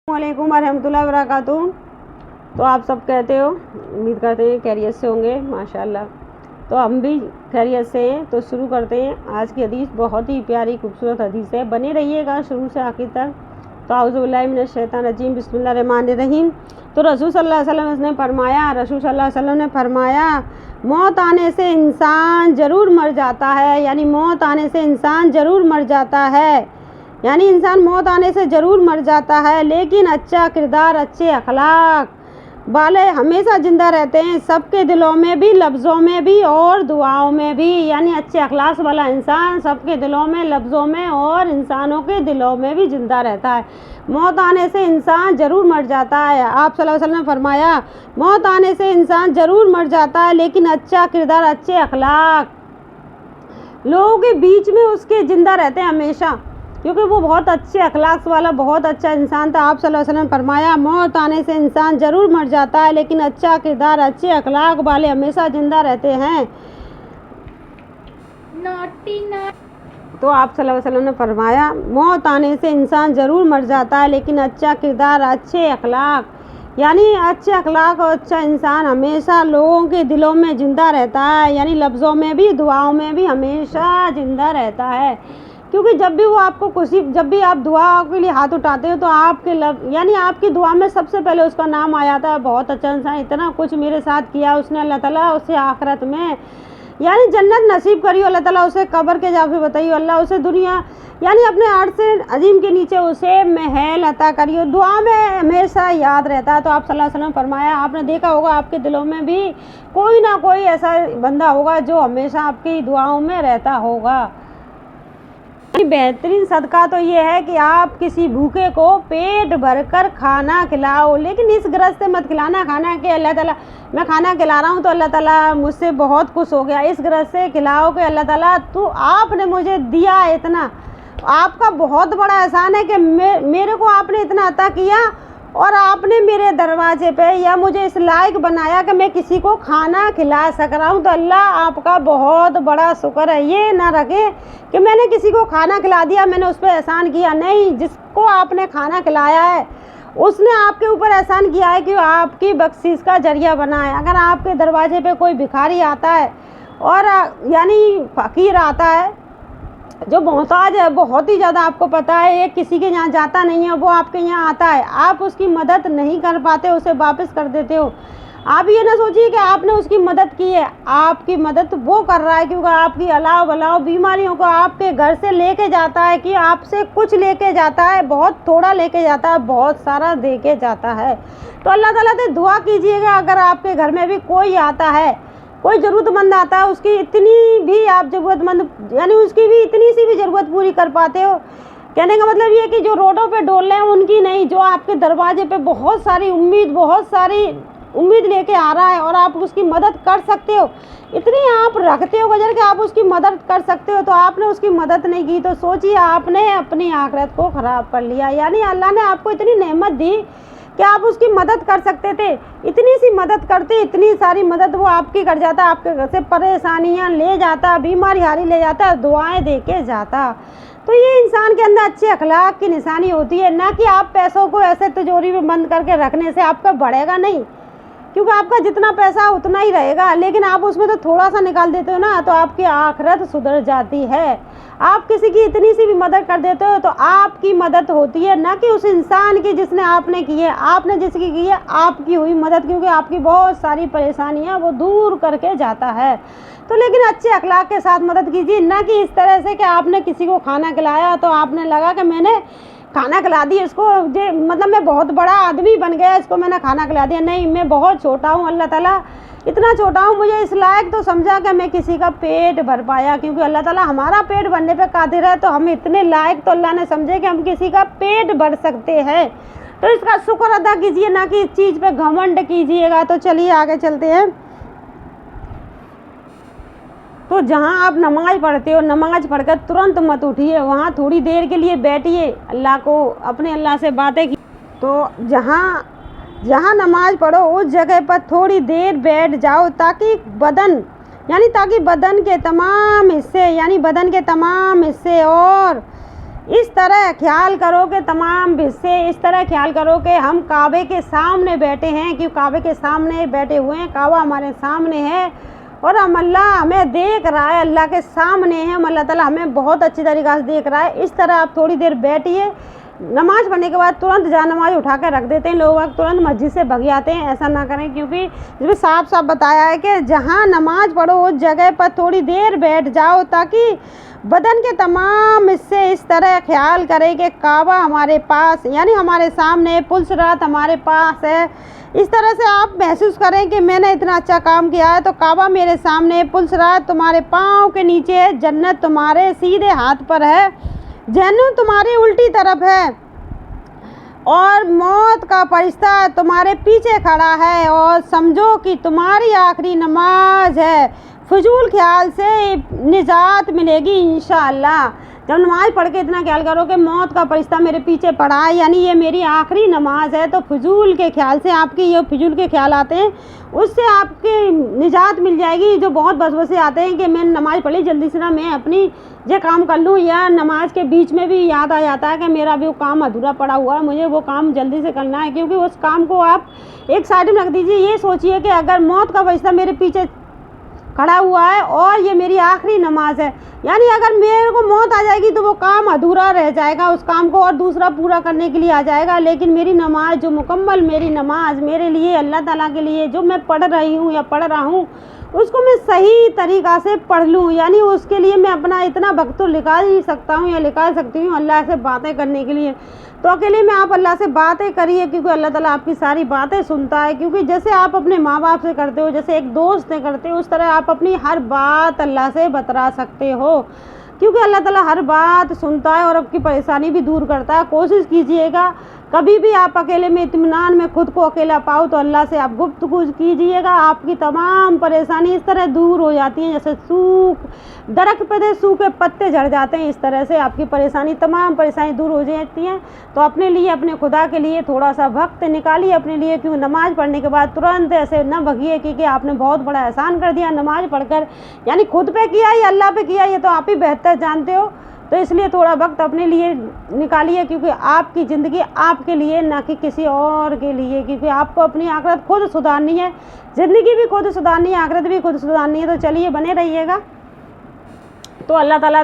वालेकुम वरहमतुल्लाहि वबरकातुहू। तो आप सब कहते हो, उम्मीद करते हैं खैरियत से होंगे माशाल्लाह। तो हम भी खैरियत से हैं। तो शुरू करते हैं। आज की हदीस बहुत ही प्यारी खूबसूरत हदीस है, बने रहिएगा शुरू से आखिर तक। तो औज़ु बिल्लाहि मिनश शैतानिर रजीम, बिस्मिल्लाहिर रहमानिर रहीम। तो रसूल सल्लल्लाहु अलैहि वसल्लम ने फरमाया, मौत आने से इंसान ज़रूर मर जाता है, यानी मौत आने से इंसान ज़रूर मर जाता है, यानी इंसान मौत आने से ज़रूर मर जाता है, लेकिन अच्छा किरदार, अच्छे अखलाक वाले हमेशा ज़िंदा रहते हैं, सबके दिलों में भी, लफ्ज़ों में भी और दुआओं में भी। यानी अच्छे अखलाक वाला इंसान सबके दिलों में, लफ्ज़ों में और इंसानों के दिलों में भी ज़िंदा रहता है। मौत आने से इंसान ज़रूर मर जाता है। आप सल्लल्लाहु अलैहि वसल्लम ने फरमाया, मौत आने से इंसान ज़रूर मर जाता है, लेकिन अच्छा किरदार, अच्छे अखलाक लोगों के बीच में उसके ज़िंदा रहते हैं हमेशा, क्योंकि वो बहुत अच्छे अखलाक वाला, बहुत अच्छा इंसान था। आप सल्लल्लाहु अलैहि वसल्लम ने फरमाया, मौत आने से इंसान ज़रूर मर जाता है, लेकिन अच्छा किरदार, अच्छे अखलाक वाले हमेशा ज़िंदा रहते हैं। तो आप सल्लल्लाहु अलैहि वसल्लम ने फरमाया, मौत आने से इंसान ज़रूर मर जाता है, लेकिन अच्छा किरदार, अच्छे अखलाक, यानी अच्छे अखलाक और अच्छा इंसान हमेशा लोगों के दिलों में ज़िंदा रहता है, यानी लफ्ज़ों में भी, दुआओं में भी हमेशा ज़िंदा रहता है। क्योंकि जब भी वो आपको खुशी, जब भी आप दुआ के लिए हाथ उठाते हो तो आपके यानी आपकी दुआ में सबसे पहले उसका नाम आ जाता है। बहुत अच्छा इंसान, इतना कुछ मेरे साथ किया उसने, अल्लाह ताला उसे आखिरत में यानी जन्नत नसीब करियो, अल्लाह ताला उसे कब्र के जाके बताइयो, अल्लाह उसे दुनिया यानी अपने अर्श से अजीम के नीचे उसे महल अता करियो, दुआ में हमेशा याद रहता है। तो आप सल्लल्लाहु अलैहि वसल्लम फरमाया, आपने देखा होगा आपके दिलों में भी कोई ना कोई ऐसा बंदा होगा जो हमेशा आपकी दुआओं में रहता होगा। बेहतरीन सदका तो ये है कि आप किसी भूखे को पेट भरकर खाना खिलाओ, लेकिन इस गरज से मत खिलाना खाना कि अल्लाह ताला मैं खाना खिला रहा हूँ तो अल्लाह ताला मुझसे बहुत खुश हो गया। इस गरज से खिलाओ कि अल्लाह ताला तू आपने मुझे दिया इतना, आपका बहुत बड़ा एहसान है कि मेरे को आपने इतना अता किया और आपने मेरे दरवाजे पे या मुझे इस लायक बनाया कि मैं किसी को खाना खिला सक रहा हूँ। तो अल्लाह आपका बहुत बड़ा शुक्र है। ये ना रखे कि मैंने किसी को खाना खिला दिया, मैंने उस पर एहसान किया, नहीं, जिसको आपने खाना खिलाया है उसने आपके ऊपर एहसान किया है कि आपकी बख्शिश का जरिया बना है। अगर आपके दरवाजे पे कोई भिखारी आता है और यानी फ़कीर आता है जो मोहताज है, बहुत ही ज़्यादा, आपको पता है एक किसी के यहाँ जाता नहीं है, वो आपके यहाँ आता है, आप उसकी मदद नहीं कर पाते, उसे वापस कर देते हो। आप ये ना सोचिए कि आपने उसकी मदद की है, आपकी मदद वो कर रहा है क्योंकि आपकी अलाव बलाव बीमारियों को आपके घर से लेके जाता है, कि आपसे कुछ लेके जाता है, बहुत थोड़ा लेके जाता है, बहुत सारा दे के जाता है। तो अल्लाह ताला से दुआ कीजिएगा, अगर आपके घर में भी कोई आता है, कोई ज़रूरतमंद आता है, उसकी इतनी भी आप ज़रूरतमंद यानी उसकी भी इतनी सी भी ज़रूरत पूरी कर पाते हो। कहने का मतलब ये कि जो रोडों पे डोल रहे हैं उनकी नहीं, जो आपके दरवाजे पे बहुत सारी उम्मीद लेके आ रहा है और आप उसकी मदद कर सकते हो, इतनी आप रखते हो वजह कि आप उसकी मदद कर सकते हो, तो आपने उसकी मदद नहीं की, तो सोचिए आपने अपनी आखिरत को ख़राब कर लिया। यानी अल्लाह ने आपको इतनी नेमत दी कि आप उसकी मदद कर सकते थे, इतनी सी मदद करते, इतनी सारी मदद वो आपकी कर जाता, आपके घर से परेशानियां ले जाता, बीमारी हारी ले जाता, दुआएं दे के जाता। तो ये इंसान के अंदर अच्छे अखलाक की निशानी होती है, ना कि आप पैसों को ऐसे तिजोरी में बंद करके रखने से आपका बढ़ेगा नहीं, क्योंकि आपका जितना पैसा उतना ही रहेगा, लेकिन आप उसमें तो थोड़ा सा निकाल देते हो ना, तो आपकी आखिरत सुधर जाती है। आप किसी की इतनी सी भी मदद कर देते हो तो आपकी मदद होती है, ना कि उस इंसान की जिसने आपने की है, आपने जिसकी की है आपकी हुई मदद, क्योंकि आपकी बहुत सारी परेशानियां वो दूर करके जाता है। तो लेकिन अच्छे अखलाक के साथ मदद कीजिए, ना कि इस तरह से कि आपने किसी को खाना खिलाया तो आपने लगा कि मैंने खाना खिला दी इसको, मतलब मैं बहुत बड़ा आदमी बन गया, इसको मैंने खाना खिला दिया। नहीं, मैं बहुत छोटा हूँ, अल्लाह ताला इतना छोटा हूँ, मुझे इस लायक तो समझा कि मैं किसी का पेट भर पाया, क्योंकि अल्लाह ताला हमारा पेट भरने पे कादिर है, तो हम इतने लायक तो अल्लाह ने समझे कि हम किसी का पेट भर सकते हैं। तो इसका शुक्र अदा कीजिए, ना कि इस चीज़ पे घमंड कीजिएगा। तो चलिए आगे चलते हैं। तो जहाँ आप नमाज़ पढ़ते हो, नमाज़ पढ़कर तुरंत मत उठिए, वहाँ थोड़ी देर के लिए बैठिए, अल्लाह को अपने अल्लाह से बातें की। तो जहाँ नमाज़ पढ़ो उस जगह पर थोड़ी देर बैठ जाओ, ताकि बदन के तमाम हिस्से और इस तरह ख्याल करो कि तमाम हिस्से इस तरह ख्याल करो कि हम काबे के सामने बैठे हैं, कि काबे के सामने बैठे हुए हैं, काबा हमारे सामने है और हम अल्लाह हमें देख रहा है, अल्लाह के सामने है, हम अल्लाह ताला हमें बहुत अच्छी तरीक़ा से देख रहा है। इस तरह आप थोड़ी देर बैठिए। नमाज़ पढ़ने के बाद तुरंत जा नमाज उठा कर रख देते हैं लोग, तुरंत मस्जिद से भग जाते हैं। ऐसा ना करें, क्योंकि इसमें साफ साफ बताया है कि जहाँ नमाज पढ़ो उस जगह पर थोड़ी देर बैठ जाओ, ताकि बदन के तमाम हिस्से इस तरह ख्याल करें कि काबा हमारे पास यानी हमारे सामने, पुलसरात हमारे पास है। इस तरह से आप महसूस करें कि मैंने इतना अच्छा काम किया है तो काबा मेरे सामने, पुलसरात तुम्हारे पाँव के नीचे है, जन्नत तुम्हारे सीधे हाथ पर है, जहन्नुम तुम्हारी उल्टी तरफ है और मौत का फरिश्ता तुम्हारे पीछे खड़ा है। और समझो कि तुम्हारी आखिरी नमाज है। फजूल ख्याल से निजात मिलेगी इंशाअल्लाह। जब नमाज़ पढ़ के इतना ख्याल करो कि मौत का फरिश्ता मेरे पीछे पड़ा है, यानी ये मेरी आखिरी नमाज है, तो फजूल के ख्याल से आपके ये फजूल के ख्याल आते हैं, उससे आपके निजात मिल जाएगी। जो बहुत बसवसे आते हैं कि मैंने नमाज़ पढ़ी, जल्दी से ना मैं अपनी ये काम कर लूँ, या नमाज के बीच में भी याद आ जाता है कि मेरा भी वो काम अधूरा पड़ा हुआ है, मुझे वो काम जल्दी से करना है। क्योंकि उस काम को आप एक साइड में रख दीजिए। ये सोचिए कि अगर मौत का फरिश्ता मेरे पीछे खड़ा हुआ है और ये मेरी आखिरी नमाज है, यानी अगर मेरे को मौत आ जाएगी तो वो काम अधूरा रह जाएगा, उस काम को और दूसरा पूरा करने के लिए आ जाएगा। लेकिन मेरी नमाज जो मुकम्मल मेरी नमाज मेरे लिए, अल्लाह ताला के लिए जो मैं पढ़ रही हूँ या पढ़ रहा हूँ, उसको मैं सही तरीक़ा से पढ़ लूँ, यानी उसके लिए मैं अपना इतना वक्त तो निकाल ही सकता हूँ या निकाल सकती हूँ अल्लाह से बातें करने के लिए। तो अकेले में आप अल्लाह से बातें करिए, क्योंकि अल्लाह ताला आपकी सारी बातें सुनता है। क्योंकि जैसे आप अपने माँ बाप से करते हो, जैसे एक दोस्त से करते हो, उस तरह आप अपनी हर बात अल्लाह से बता सकते हो, क्योंकि अल्लाह ताला हर बात सुनता है और आपकी परेशानी भी दूर करता है। कोशिश कीजिएगा कभी भी आप अकेले में इत्मीनान में खुद को अकेला पाओ तो अल्लाह से आप गुफ्तगू कीजिएगा, आपकी तमाम परेशानी इस तरह दूर हो जाती हैं जैसे दरख्त पे से सूखे पत्ते झड़ जाते हैं, इस तरह से आपकी परेशानी तमाम परेशानी दूर हो जाती हैं। तो अपने लिए, अपने खुदा के लिए थोड़ा सा वक्त निकालिए अपने लिए, क्योंकि नमाज़ पढ़ने के बाद तुरंत ऐसे न भगिए कि आपने बहुत बड़ा एहसान कर दिया नमाज़ पढ़कर, यानी खुद पे किया या अल्लाह पे किया, ये तो आप ही बेहतर जानते हो। तो इसलिए थोड़ा वक्त अपने लिए निकालिए, क्योंकि आपकी ज़िंदगी आपके लिए, ना कि किसी और के लिए, क्योंकि आपको अपनी आखिरत खुद सुधारनी है, ज़िंदगी भी खुद सुधारनी है, आखिरत भी खुद सुधारनी है। तो चलिए बने रहिएगा। तो अल्लाह ताला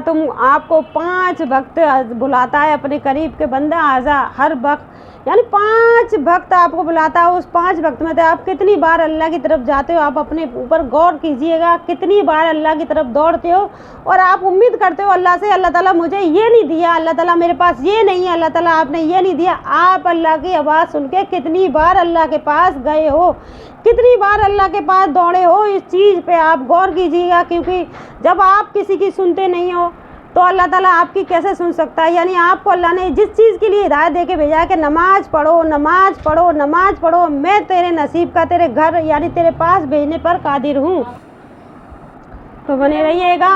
आपको 5 वक्त बुलाता है अपने करीब के बंदा आज़ा, हर वक्त यानी 5 वक्त आपको बुलाता है। उस 5 वक्त में तो आप कितनी बार अल्लाह की तरफ जाते हो, आप अपने ऊपर गौर कीजिएगा, कितनी बार अल्लाह की तरफ दौड़ते हो और आप उम्मीद करते हो अल्लाह से, अल्लाह ताला मुझे ये नहीं दिया, अल्लाह ताला मेरे पास ये नहीं है, अल्लाह ताला आपने ये नहीं दिया। आप अल्लाह की आवाज़ सुन के कितनी बार अल्लाह के पास गए हो, कितनी बार अल्लाह के पास दौड़े हो, इस चीज़ पे आप गौर कीजिएगा। क्योंकि जब आप किसी की सुनते नहीं हो तो अल्लाह ताला आपकी कैसे सुन सकता है। यानी आपको अल्लाह ने जिस चीज़ के लिए हिदायत दे के भेजा है कि नमाज़ पढ़ो, नमाज़ पढ़ो, नमाज़ पढ़ो, मैं तेरे नसीब का तेरे घर यानी तेरे पास भेजने पर कादिर हूँ। तो बने रहिएगा।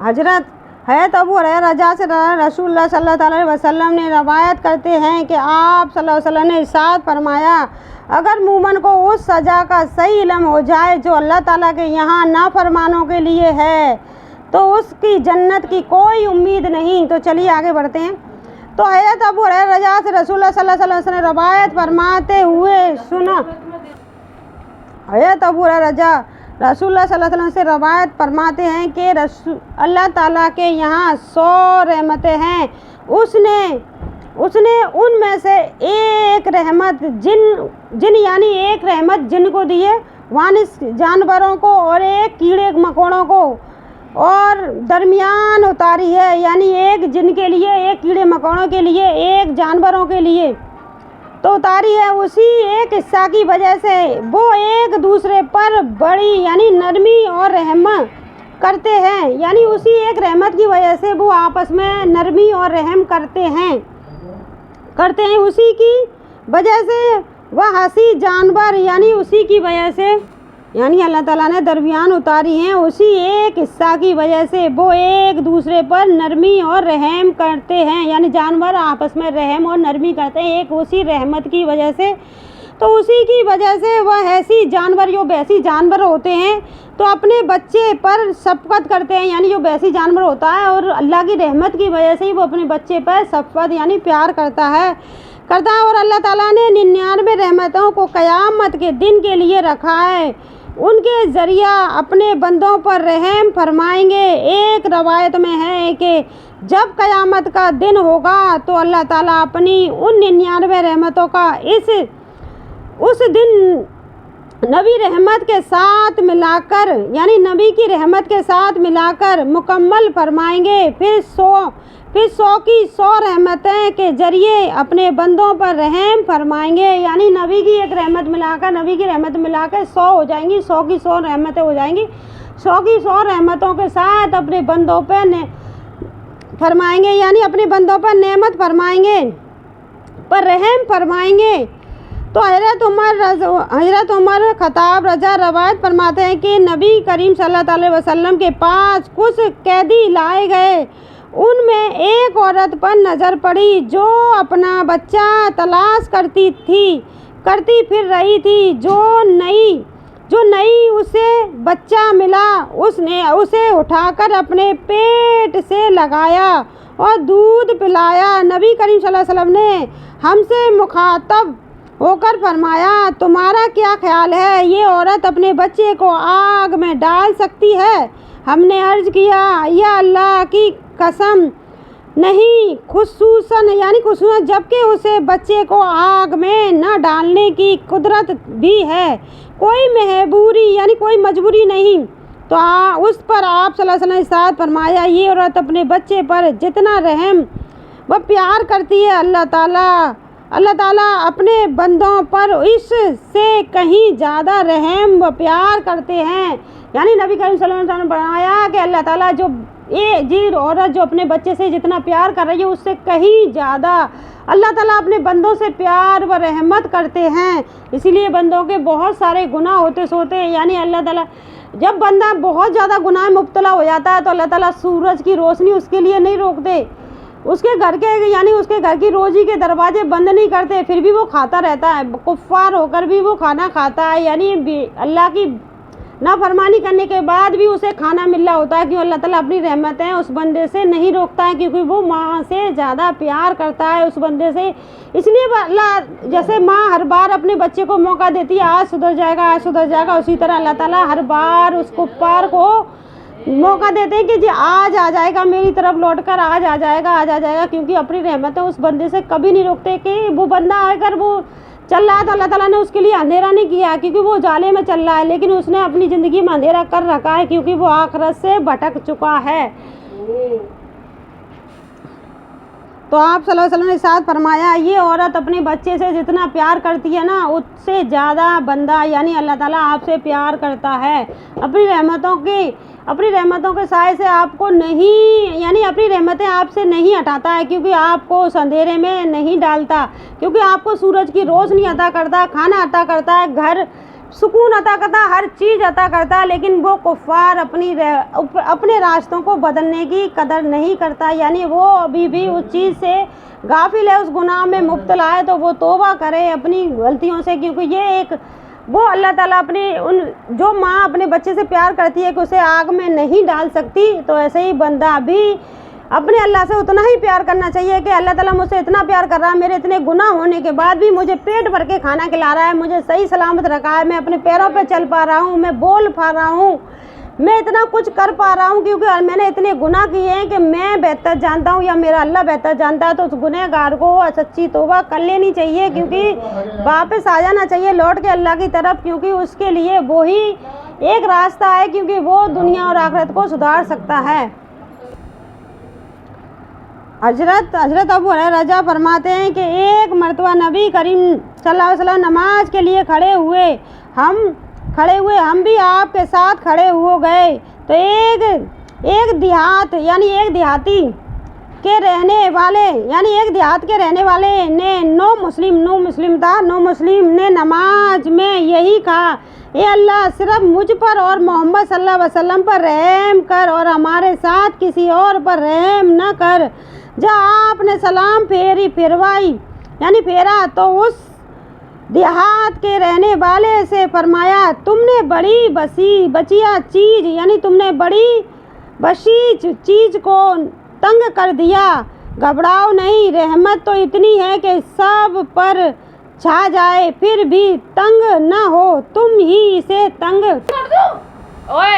हजरत हैत अबू हुरैरा रज़ा से रसूलुल्लाह सल्लल्लाहु अलैहि वसल्लम ने रवायत करते हैं कि आप सल्लल्लाहु अलैहि वसल्लम ने इरशाद फरमाया, अगर मूमन को उस सज़ा का सही इल्म हो जाए जो अल्लाह ताला के यहाँ नाफरमानों के लिए है तो उसकी जन्नत की कोई उम्मीद नहीं। तो चलिए आगे बढ़ते हैं। तो हैत अबू हुरैरा रज़ा से रसूलुल्लाह सल्लल्लाहु अलैहि वसल्लम ने रवायत फरमाते हुए सुना, हैत अबू हुरैरा रज़ा रसूलुल्लाह सल्लल्लाहु अलैहि वसल्लम से रवायत फरमाते हैं कि अल्लाह ताला के यहाँ 100 रहमतें हैं, उसने उनमें से एक रहमत जिन यानी एक रहमत जिन को दिए, वानिस जानवरों को और एक कीड़े मकोड़ों को और दरमियान उतारी है, यानी एक जिन के लिए, एक कीड़े मकोड़ों के लिए, एक जानवरों के लिए तो उतारी है। उसी एक हिस्सा की वजह से वो एक दूसरे पर बड़ी यानी नरमी और रहम करते हैं, यानी उसी एक रहमत की वजह से वो आपस में नरमी और रहम करते हैं। उसी की वजह से वह हंसी जानवर यानी उसी की वजह से यानी अल्लाह ताला ने दरमियान उतारी हैं, उसी एक हिस्सा की वजह से वो एक दूसरे पर नरमी और रहम करते हैं, यानी जानवर आपस में रहम और नरमी करते हैं एक उसी रहमत की वजह से। तो तो उसी की वजह से वह ऐसी जानवर, जो वैसी जानवर होते हैं तो अपने बच्चे पर शफ़क़त करते हैं, यानी जो वैसी जानवर होता है और अल्लाह की रहमत की वजह से ही वो अपने बच्चे पर शफ़क़त यानी प्यार करता है। और अल्लाह ताला ने 99 रहमतों को क़यामत के दिन के लिए रखा है, उनके ज़रिया अपने बंदों पर रहम फरमाएंगे। एक रवायत में है कि जब क़यामत का दिन होगा तो अल्लाह ताला अपनी उन 99 रहमतों का उस दिन नबी रहमत के साथ मिलाकर, यानी नबी की रहमत के साथ मिलाकर मुकम्मल फरमाएंगे। फिर 100 की 100 रहमतें के ज़रिए अपने बंदों पर रहम फरमाएंगे, यानी नबी की एक रहमत मिलाकर, नबी की रहमत मिलाकर 100 हो जाएंगी, 100 की 100 रहमतें हो जाएंगी। 100 की 100 रहमतों के साथ अपने बंदों पर फरमाएंगे, यानी अपने बंदों पर नेमत फरमाएंगे, पर रहम फरमाएंगे। तो हज़रत उमर ख़त्ताब रज़ा रवायत फरमाते हैं कि नबी करीम सल्लल्लाहु अलैहि वसल्लम के पास कुछ कैदी लाए गए। उनमें एक औरत पर नज़र पड़ी जो अपना बच्चा तलाश करती फिर रही थी। जो नई उसे बच्चा मिला, उसने उसे उठाकर अपने पेट से लगाया और दूध पिलाया। नबी करीम सल्लल्लाहु अलैहि वसल्लम ने हमसे मुखातब होकर फरमाया, तुम्हारा क्या ख्याल है, ये औरत अपने बच्चे को आग में डाल सकती है? हमने अर्ज़ किया, या अल्लाह की कसम नहीं, खुसूसन जबकि उसे बच्चे को आग में न डालने की कुदरत भी है, कोई मजबूरी नहीं। तो उस पर आप सल्लल्लाहु अलैहि वसल्लम ने इरशाद फरमाया, ये औरत अपने बच्चे पर जितना रहम व प्यार करती है, अल्लाह ताला अपने बंदों पर इससे कहीं ज़्यादा रहम व प्यार करते हैं। यानी नबी करीम सल्लल्लाहु अलैहि वसल्लम ने बताया कि अल्लाह ताला जी औरत जो अपने बच्चे से जितना प्यार कर रही है, उससे कहीं ज़्यादा अल्लाह ताला अपने बंदों से प्यार व रहमत करते हैं। इसीलिए बंदों के बहुत सारे गुनाह होते हैं, यानी अल्लाह ताला जब बंदा बहुत ज़्यादा गुनाह में मुब्तला हो जाता है तो अल्लाह ताला सूरज की रोशनी उसके लिए नहीं रोकते, उसके घर की रोज़ी के दरवाजे बंद नहीं करते, फिर भी वो खाता रहता है, कुफ्फार होकर भी वो खाना खाता है। यानी अल्लाह की नाफरमानी करने के बाद भी उसे खाना मिल रहा होता है, क्यों? अल्लाह ताला अपनी रहमतें उस बंदे से नहीं रोकता है, क्योंकि वो माँ से ज़्यादा प्यार करता है उस बंदे से। इसलिए अल्लाह, जैसे माँ हर बार अपने बच्चे को मौका देती है, आज सुधर जाएगा, उसी तरह अल्लाह ताला हर बार उस कुफ्फार को मौका देते हैं कि जी आज आ जाएगा, मेरी तरफ लौटकर आज आ जाएगा, क्योंकि अपनी रहमतें उस बंदे से कभी नहीं रोकते। कि वो बंदा अगर वो चल रहा है तो अल्लाह ताला ने उसके लिए अंधेरा नहीं किया, क्योंकि वो जाले में चल रहा है, लेकिन उसने अपनी ज़िंदगी में अंधेरा कर रखा है, क्योंकि वो आखिरत से भटक चुका है। तो आप सल्लल्लाहु अलैहि वसल्लम ने इरशाद फरमाया, ये औरत अपने बच्चे से जितना प्यार करती है ना, उससे ज़्यादा बंदा यानी अल्लाह ताला आपसे प्यार करता है। अपनी रहमतों के साए से आपको नहीं, यानी अपनी रहमतें आपसे नहीं हटाता है, क्योंकि आपको उस अंधेरे में नहीं डालता, क्योंकि आपको सूरज की रोशनी अता करता, खाना अता करता है, घर सुकून अता करता, हर चीज़ अता करता है। लेकिन वो कुफ्फार अपने रास्तों को बदलने की कदर नहीं करता, यानी वो अभी भी उस चीज़ से गाफिल है, उस गुनाह में मुब्तला है। तो वो तौबा करे अपनी गलतियों से, क्योंकि वो अल्लाह ताला जो माँ अपने बच्चे से प्यार करती है कि उसे आग में नहीं डाल सकती, तो ऐसे ही बंदा भी अपने अल्लाह से उतना ही प्यार करना चाहिए कि अल्लाह ताला मुझसे इतना प्यार कर रहा है, मेरे इतने गुनाह होने के बाद भी मुझे पेट भर के खाना खिला रहा है, मुझे सही सलामत रखा है, मैं अपने पैरों पे चल पा रहा हूँ, मैं बोल पा रहा हूँ, मैं इतना कुछ कर पा रहा हूँ, क्योंकि मैंने इतने गुनाह किए हैं कि मैं बेहतर जानता हूँ या मेरा अल्लाह बेहतर जानता है। तो उस गुनहगार को सच्ची तौबा कर लेनी चाहिए, क्योंकि वापस आ जाना चाहिए लौट के अल्लाह की तरफ, क्योंकि उसके लिए वो ही एक रास्ता है, क्योंकि वो दुनिया और आखिरत को सुधार सकता है। हजरत अबू हुरैरा रज़ा फरमाते हैं कि एक मरतबा नबी करीम सल्लल्लाहु अलैहि वसल्लम नमाज के लिए खड़े हुए, हम भी आपके साथ खड़े हो गए। तो एक देहाती के रहने वाले ने नो मुस्लिम ने नमाज में यही कहा, ए अल्लाह, सिर्फ मुझ पर और मोहम्मद सल्लल्लाहु अलैहि वसल्लम पर रहम कर और हमारे साथ किसी और पर रहम न कर। जब आपने सलाम फेरा तो उस देहात के रहने वाले से फरमाया, तुमने बड़ी बचिया चीज़ यानी तुमने बड़ी बसीच चीज़ को तंग कर दिया। घबराओ नहीं, रहमत तो इतनी है कि सब पर छा जाए, फिर भी तंग न हो, तुम ही इसे तंग। ओए